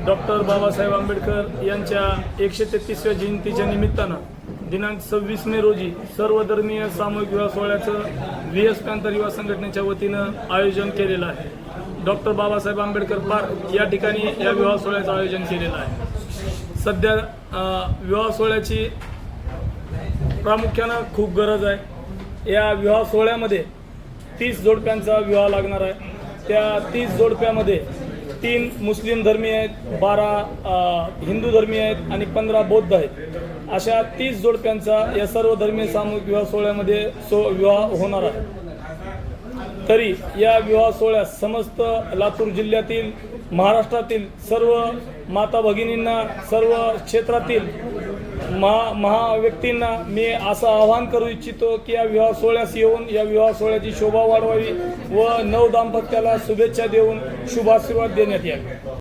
Doctor Babasaheb Ambedkar यांच्या 133व्या जयंतीच्या निमित्तानं दिनांक 26 मे रोजी सर्वधर्मीय सामूहिक विवाह सोहळ्याचं व्हीएस पॅंथर युवा संघटनेच्या वतीनं आयोजन केलेलं आहे। डॉक्टर बाबासाहेब आंबेडकर पार्क या ठिकाणी या विवाह सोहळ्याचं आयोजन केलेलं आहे। सध्या विवाह सोहळ्याची प्रामुख्यानं खूप गरज आहे। या विवाह सोहळ्यामध्ये 30 जोडप्यांचा विवाह लागणार आहे। त्या 30 जोडप्यामध्ये 3 मुस्लिम धर्मीय आहेत, 12 हिंदू धर्मीय आहेत आणि 15 बौद्ध आहेत। अशा 30 जोडप्यांचा या सर्व धर्मीय सामूहिक विवाह सोहळ्यामध्ये विवाह होणार आहे। तरी या विवाह सोहळ्यास समस्त लातूर जिल्ह्यातील, महाराष्ट्रातील सर्व माता भगिनींना, सर्व क्षेत्रातील महा व्यक्तींना मी असं आवाहन करू इच्छितो की या विवाह सोहळ्यास येऊन या विवाह सोहळ्याची शोभा वाढवावी व नवदाम्पत्याला शुभेच्छा देऊन शुभाशीर्वाद देण्यात यावे।